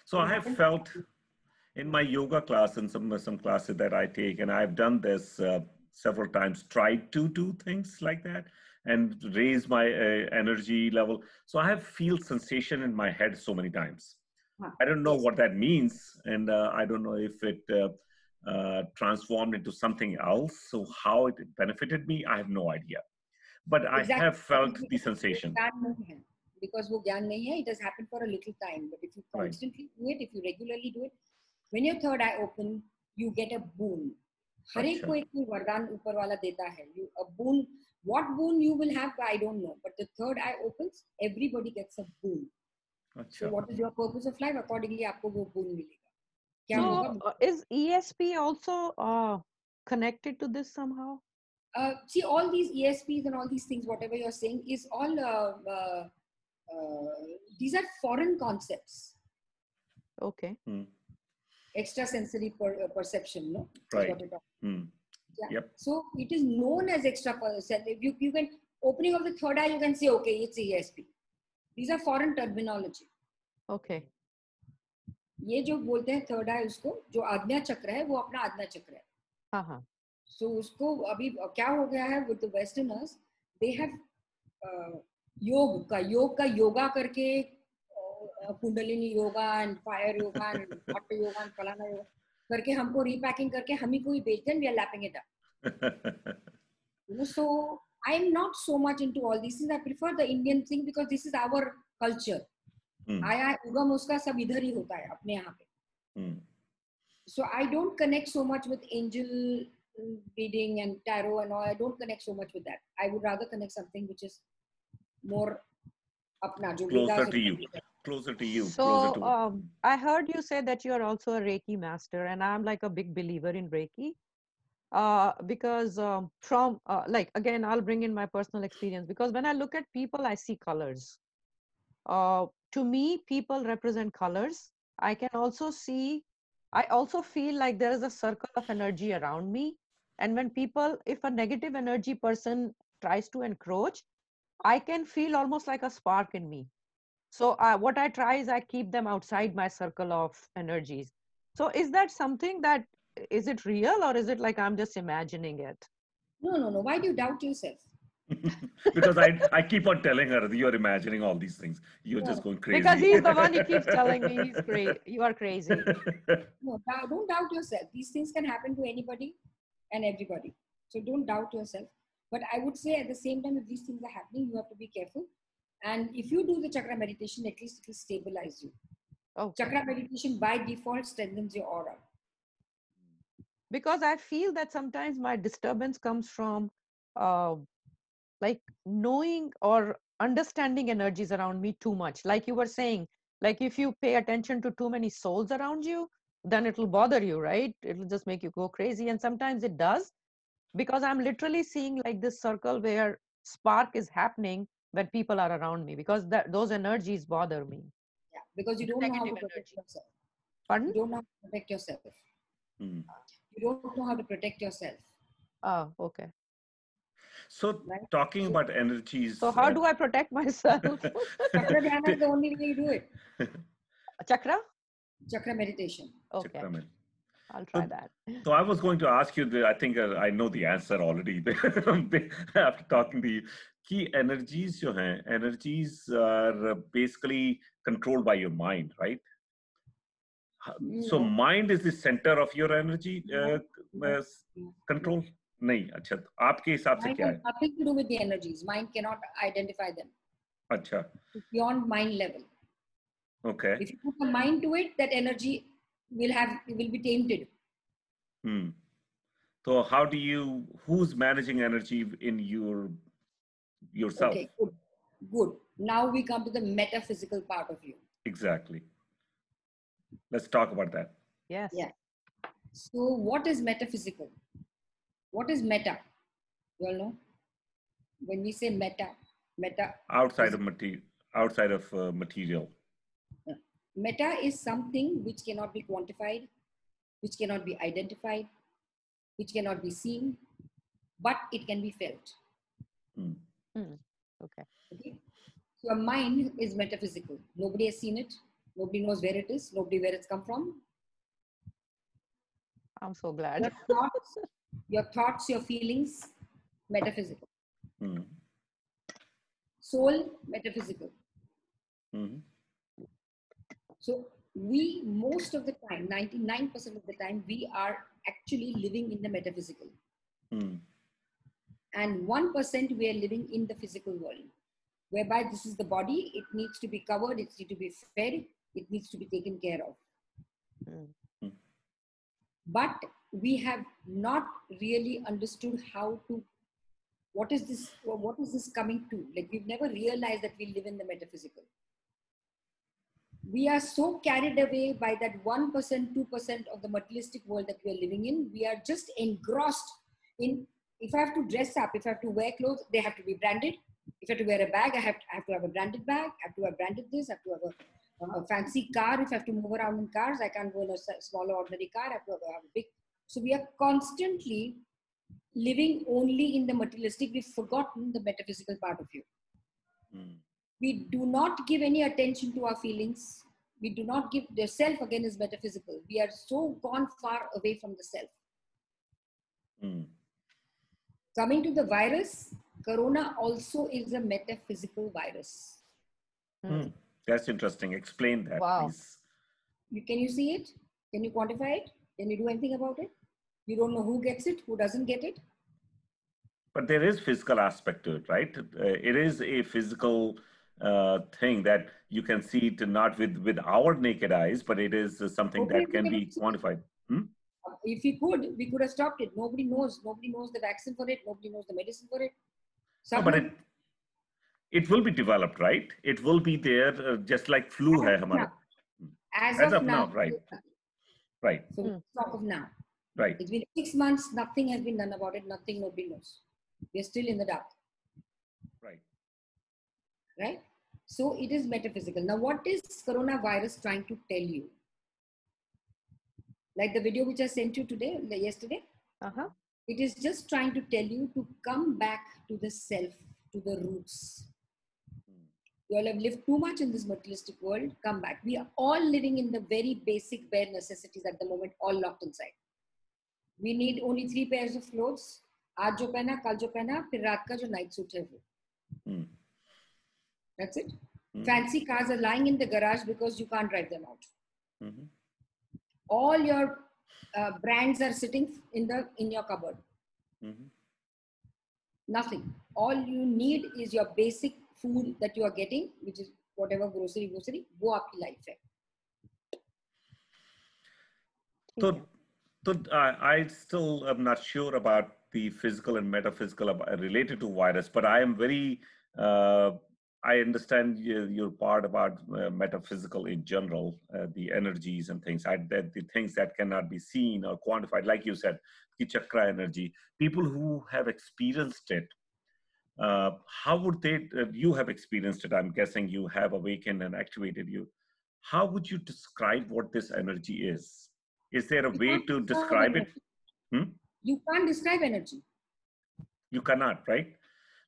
So I have felt in my yoga class and some classes that I take, and I've done this several times, tried to do things like that and raise my energy level. So I have feel sensation in my head so many times. I don't know Yes. what that means, and I don't know if it transformed into something else. So how it benefited me, I have no idea. But I have felt the sensation. Because वो ज्ञान नहीं है, it has happened for a little time. But if you Right. constantly do it, if you regularly do it, when your third eye open, you get a boon. हर एक को एक वरदान ऊपर वाला देता है. You a boon. What boon you will have, I don't know. But the third eye opens, everybody gets a boon. So what is your purpose of life? Accordingly, आपको वो boon मिलेगा. क्या होगा? So is ESP also connected to this somehow? See, all these ESPs and all these things, whatever you're saying, is all these are foreign concepts. Okay. Extrasensory perception, no? Right. Yeah. Yep. So it is known as extrasensory. You can, opening of the third eye, you can say, okay, it's ESP. These are foreign terminology. Okay. ये जो बोलते हैं third आई, उसको जो आज्ञा चक्र है वो अपना आज्ञा चक्र है. हाँ. So उसको अभी क्या हो गया है with the Westerners, they have योग का योगा करके kundalini yoga and fire yoga and hot yoga and फलाना योगा करके हमको रीपैकिंग करके हम ही को ही बेचते हैं. We are lapping it up. So I'm not so much into all these things. I prefer the Indian thing because this is our culture. आया उगम उसका सब इधर ही होता है अपने यहाँ पे. So I don't connect so much with angel reading and tarot and all. I don't connect so much with that. I would rather connect something which is more apna, jo closer to you. Closer to you. So closer to I heard you say that you are also a Reiki master, and I'm like a big believer in Reiki. Because from like, again, I'll bring in my personal experience, because when I look at people, I see colors. To me, people represent colors. I can also see, I also feel like there is a circle of energy around me. And when people, if a negative energy person tries to encroach, I can feel almost like a spark in me. So what I try is I keep them outside my circle of energies. So is that something that, is it real, or is it like I'm just imagining it? No. Why do you doubt yourself? Because I keep on telling her, you're imagining all these things. You're just going crazy. Because he's the one who keeps telling me he's crazy. You are crazy. No, don't doubt yourself. These things can happen to anybody and everybody. So don't doubt yourself. But I would say at the same time, if these things are happening, you have to be careful. And if you do the chakra meditation, at least it will stabilize you. Okay. Chakra meditation by default strengthens your aura. Because I feel that sometimes my disturbance comes from like knowing or understanding energies around me too much. Like you were saying, like if you pay attention to too many souls around you, then it'll bother you, right? It'll just make you go crazy. And sometimes it does, because I'm literally seeing like this circle where spark is happening when people are around me, because those energies bother me. Yeah, because you don't know how to protect yourself. Pardon? You don't know how to protect yourself. You don't know how to protect yourself. Oh, okay. So talking about energies. So how do I protect myself? Chakra dhyana is the only way you do it. Chakra? Chakra meditation. Okay. Chakra I'll try that. So I was going to ask you, I think I know the answer already after talking to you. Key energies energies are basically controlled by your mind, right? So mind is the center of your energy control? नहीं, अच्छा, आपके हिसाब से क्या है? Nothing to do with the energies. Mind cannot identify them. अच्छा. It's beyond mind level. Okay. If you put the mind to it, that energy will be tainted. So how do who's managing energy in yourself? Okay, good. Now we come to the metaphysical part of you. Exactly. Let's talk about that. Yes. Yeah. So what is metaphysical? What is meta? You all know? When we say meta. Outside of material. Meta is something which cannot be quantified, which cannot be identified, which cannot be seen, but it can be felt. Okay. So a mind is metaphysical. Nobody has seen it. Nobody knows where it is. Nobody where it's come from. I'm so glad. Your thoughts, your feelings, metaphysical. Mm. Soul, metaphysical. Mm. So we, most of the time, 99% of the time, we are actually living in the metaphysical. Mm. And 1% we are living in the physical world, whereby this is the body, it needs to be covered, it needs to be fed, it needs to be taken care of. Mm. But we have not really understood how to, what is this coming to? Like, we've never realized that we live in the metaphysical. We are so carried away by that 1%, 2% of the materialistic world that we are living in. We are just engrossed in, if I have to dress up, if I have to wear clothes, they have to be branded. If I have to wear a bag, I have to have a branded bag. I have to have branded this. I have to have a fancy car. If I have to move around in cars, I can't go in a smaller ordinary car. I have to have a big. So we are constantly living only in the materialistic. We've forgotten the metaphysical part of you. Mm. We do not give any attention to our feelings. We do not give, the self again is metaphysical. We are so gone far away from the self. Mm. Coming to the virus, Corona also is a metaphysical virus. Mm. That's interesting. Explain that, Wow. please. Can you see it? Can you quantify it? Can you do anything about it? You don't know who gets it, who doesn't get it. But there is physical aspect to it, right? It is a physical thing that you can see it not with our naked eyes, but it is something Nobody that can can be see it. quantified. Hmm? If we could have stopped it. Nobody knows. Nobody knows the vaccine for it. Nobody knows the medicine for it. No, but it will be developed, right? It will be there, just like flu hai hamara. As of now, right? Right. So let's talk of now. Right. It's been 6 months. Nothing has been done about it. Nothing. Nobody knows. We're still in the dark. Right. Right. So it is metaphysical. Now, what is coronavirus trying to tell you? Like the video which I sent you yesterday. Uh-huh. It is just trying to tell you to come back to the self, to the roots. You all have lived too much in this materialistic world. Come back. We are all living in the very basic bare necessities at the moment, all locked inside. We need only 3 pairs of clothes. आज जो पहना, कल जो पहना, फिर रात का जो night suit है वो. That's it. Fancy cars are lying in the garage because you can't drive them out. Mm-hmm. All your brands are sitting in your cupboard. Mm-hmm. Nothing. All you need is your basic food that you are getting, which is whatever grocery, वो आपकी life है. So I still am not sure about the physical and metaphysical related to virus, but I am very, I understand your part about metaphysical in general, the energies and things, the things that cannot be seen or quantified, like you said, the chakra energy. People who have experienced it, how would they, you have experienced it, I'm guessing you have awakened and activated you. How would you describe what this energy is? Is there a way to describe it? You can't describe energy. You cannot, right?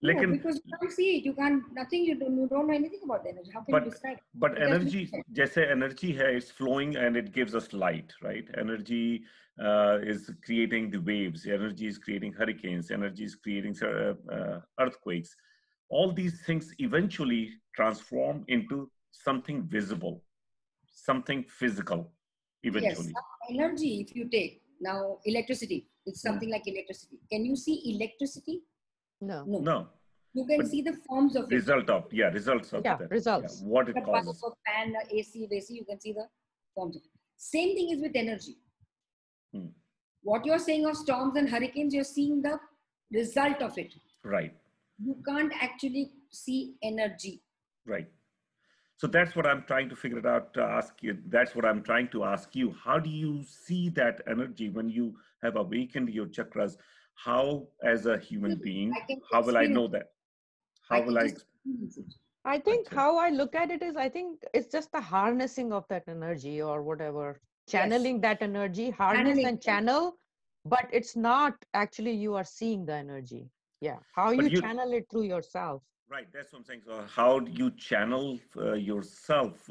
No, because you can't see it. You can't, nothing, you don't know anything about the energy. How can you describe it? But energy, jaise energy hai, it's flowing and it gives us light, right? Energy is creating the waves. Energy is creating hurricanes. Energy is creating earthquakes. All these things eventually transform into something visible, something physical, eventually. Yes, energy, if you take now electricity, it's something like electricity. Can you see electricity? No. You can see the forms of results of that. Results. Yeah, what it causes. A fan, AC, you can see the forms of it. Same thing is with energy. What you're saying of storms and hurricanes, you're seeing the result of it. Right. You can't actually see energy. Right. So that's what I'm trying to figure it out to ask you. That's what I'm trying to ask you. How do you see that energy when you have awakened your chakras? How, as a human being, how will I know that? How will I experience it? I think how I look at it is, I think it's just the harnessing of that energy or whatever, channeling that energy, harness and channel, but it's not actually you are seeing the energy. Yeah. How you channel it through yourself. Right, that's what I'm saying. So, how do you channel yourself?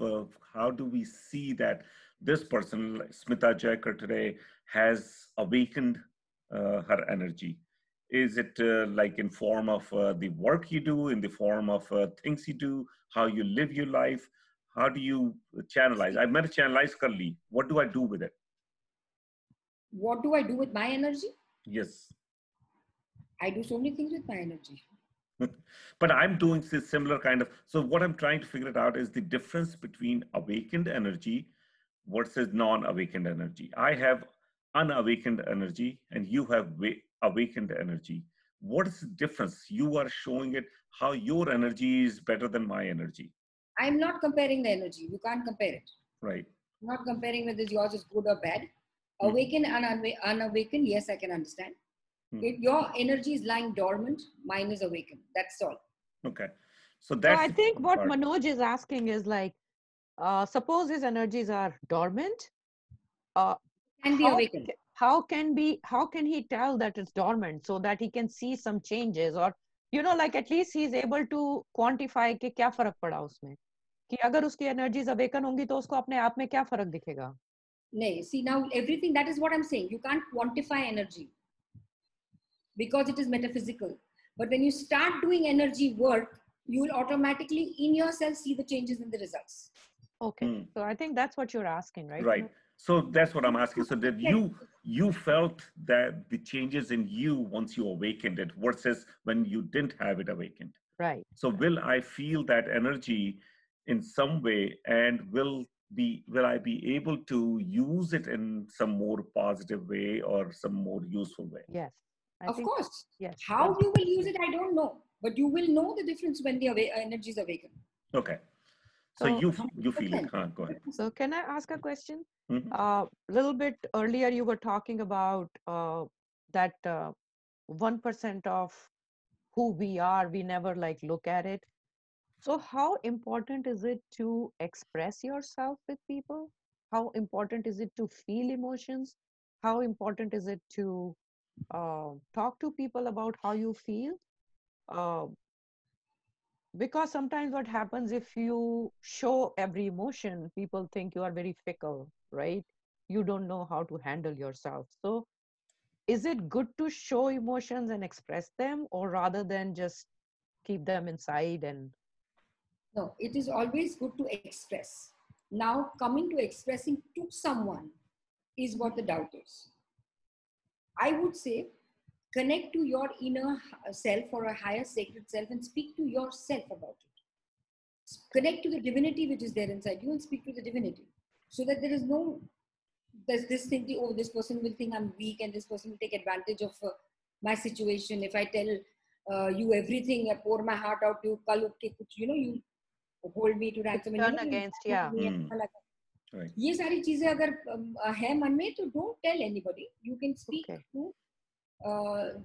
How do we see that this person, like Smita Jayakar, today has awakened her energy? Is it like in form of the work you do, in the form of things you do, how you live your life? How do you channelize? I met channelize Karli. What do I do with it? What do I do with my energy? Yes. I do so many things with my energy. But I'm doing this similar kind of. So what I'm trying to figure it out is the difference between awakened energy versus non-awakened energy. I have unawakened energy, and you have awakened energy. What is the difference? You are showing it how your energy is better than my energy. I'm not comparing the energy. You can't compare it. Right. I'm not comparing whether yours is good or bad. Awakened and unawakened, yes, I can understand. Your energy is lying dormant, mine is awakened. That's all. Okay. So So that's I the think what part. Manoj is asking is like, suppose his energies are dormant. Uh, Can be how awakened. how can he tell that it's dormant so that he can see some changes, or like at least he is able to quantify कि क्या फर्क पड़ा उसमें, कि अगर उसकी energies awaken होंगी तो उसको अपने आप में क्या फर्क दिखेगा? No, see now everything, that is what I'm saying. You can't quantify energy because it is metaphysical. But when you start doing energy work, you will automatically in yourself see the changes in the results. Okay. So I think that's what you're asking, right? Right. So that's what I'm asking. So that you felt that the changes in you once you awakened it versus when you didn't have it awakened. Right. So will I feel that energy in some way, and will I be able to use it in some more positive way or some more useful way? Yes. I Of think course. yes. How you will use it, I don't know. But you will know the difference when the energy is awakened. Okay. So So you feel it. Huh? Go ahead. So can I ask a question? Mhm. A little bit earlier, you were talking about that 1% of who we are, we never like look at it. So how important is it to express yourself with people? How important is it to feel emotions? How important is it to talk to people about how you feel? Uh, because sometimes what happens, if you show every emotion, people think you are very fickle, right? You don't know how to handle yourself. So is it good to show emotions and express them, or rather than just keep them inside? And No, it is always good to express. Now, coming to expressing to someone is what the doubt is. I would say connect to your inner self or a higher sacred self and speak to yourself about it. Connect to the divinity which is there inside you and speak to the divinity so that there is no, there's this thinking, oh, this person will think I'm weak and this person will take advantage of my situation. If I tell you everything, I pour my heart out to you, you hold me to ransom and turn against, yeah. Right. ये सारी चीजें अगर है मन में तो don't tell anybody. You can speak Okay. to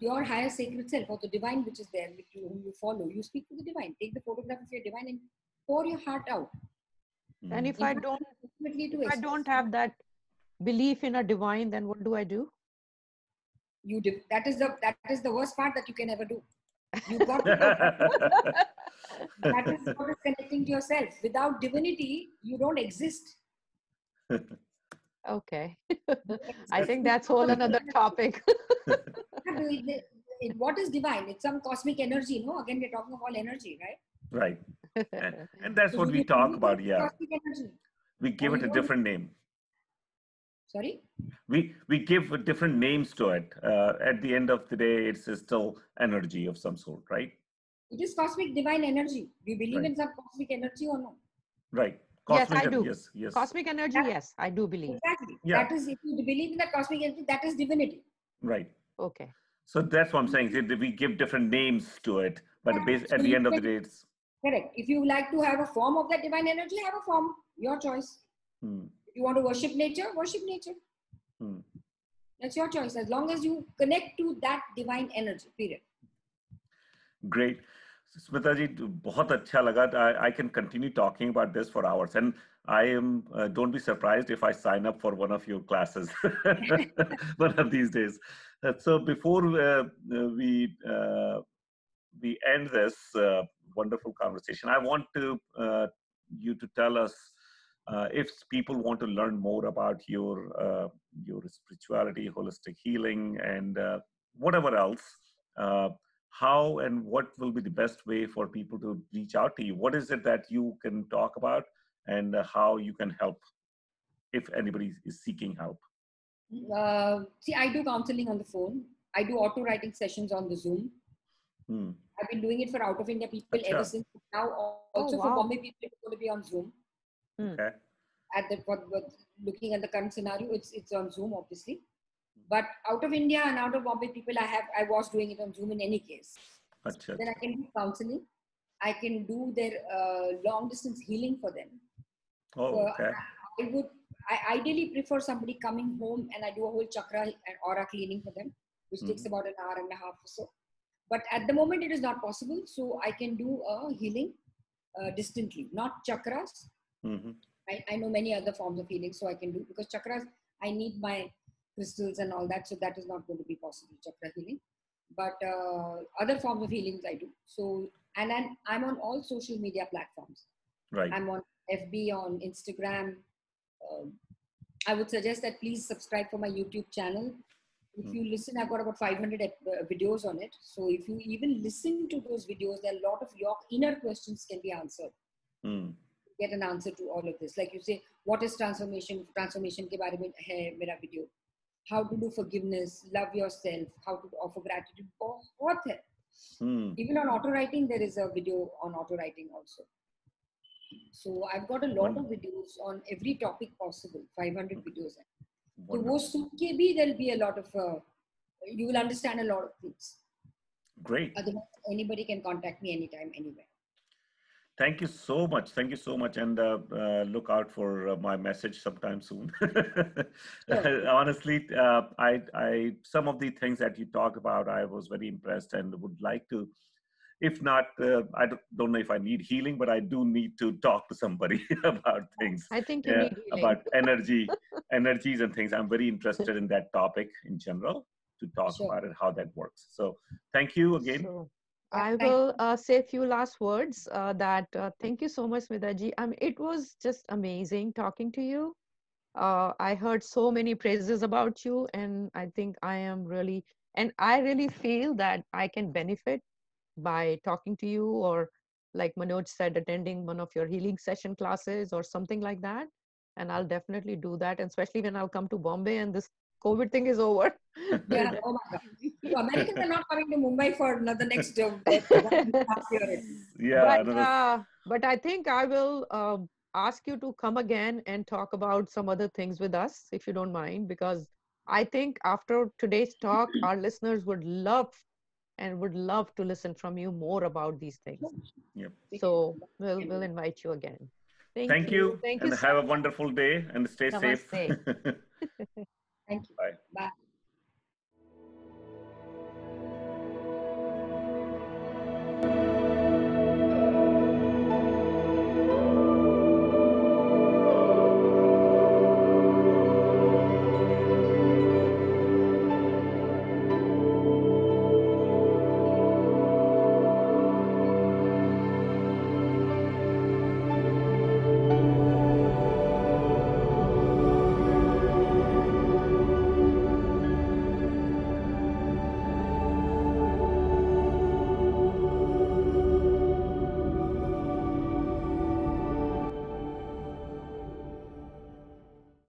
your higher sacred self or the divine which is there, whom you follow. You speak to the divine. Take the photograph of your divine and pour your heart out. And if I don't, If I don't have that belief in a divine, then what do I do? That is the worst part that you can ever do. You got to that is what is connecting to yourself. Without divinity, you don't exist. Okay. I think that's whole another topic. What is divine? It's some cosmic energy, no? Again, we're talking of all energy, right? Right. And that's what we talk about. Yeah. Cosmic energy. We give it a different name. Sorry? We give different names to it. At the end of the day, it's still energy of some sort, right? It is cosmic divine energy. Do you believe Right. in some cosmic energy or no? Right. Yes, Cosmic I do. Yes, yes. Cosmic energy, yes, I do believe. Exactly. Yeah. That is, if you believe in that cosmic energy, that is divinity. Right. Okay. So that's what I'm saying. We give different names to it, but at the end of the day, it's correct. If you like to have a form of that divine energy, have a form. Your choice. If you want to worship nature, worship nature. That's your choice. As long as you connect to that divine energy. Period. Great. Smita ji, बहुत अच्छा लगा. I can continue talking about this for hours, and I am. Don't be surprised if I sign up for one of your classes one of these days. So before we end this, wonderful conversation. I want to you to tell us if people want to learn more about your spirituality, holistic healing, and whatever else. How and what will be the best way for people to reach out to you? What is it that you can talk about, and how you can help if anybody is seeking help? See, I do counseling on the phone. I do auto writing sessions on the Zoom. I've been doing it for out of India people ever since. Now also for Bombay people, it's going to be on Zoom. Okay. At the looking at the current scenario, it's on Zoom obviously. But out of India and out of Bombay people, I was doing it on Zoom in any case. Then I can do counseling. I can do their long distance healing for them. Oh, okay. I ideally prefer somebody coming home and I do a whole chakra and aura cleaning for them, which takes about an hour and a half or so. But at the moment, it is not possible. So I can do a healing distantly, not chakras. I know many other forms of healing, so I can do, because chakras, I need my crystals and all that. So that is not going to be possible, chakra healing. But other forms of healings I do. So, and I'm on all social media platforms. Right. I'm on FB, on Instagram. I would suggest that please subscribe for my YouTube channel. If you listen, I've got about 500 videos on it. So if you even listen to those videos, there are a lot of your inner questions can be answered. Get an answer to all of this. Like you say, what is transformation? Transformation ke baare mein hai mera video. How to do forgiveness, love yourself, how to offer gratitude. What hai. Even on auto writing, there is a video on auto writing also. So I've got a lot of videos on every topic possible, 500 videos. So wo sun ke bhi, there'll be a lot of, you will understand a lot of things. Great. Otherwise, anybody can contact me anytime, anywhere. Thank you so much. Thank you so much. And look out for my message sometime soon. Honestly, I some of the things that you talk about, I was very impressed and would like to, if not, I don't know if I need healing, but I do need to talk to somebody about things. I think you need healing. About energies and things. I'm very interested in that topic in general, to talk about it, how that works. So thank you again. So, I will say a few last words thank you so much, Smita ji. It was just amazing talking to you. I heard so many praises about you, and I think I really feel that I can benefit by talking to you, or like Manoj said, attending one of your healing session classes or something like that. And I'll definitely do that, and especially when I'll come to Bombay and this COVID thing is over. Yeah, oh my God. So Americans are not coming to Mumbai for the next job. Yeah. But I think I will ask you to come again and talk about some other things with us, if you don't mind, because I think after today's talk, our listeners would love to listen from you more about these things. Yep. So we'll invite you again. Thank you. Thank and you. Have a wonderful day and stay Namaste. safe. Thank you. Bye. Bye.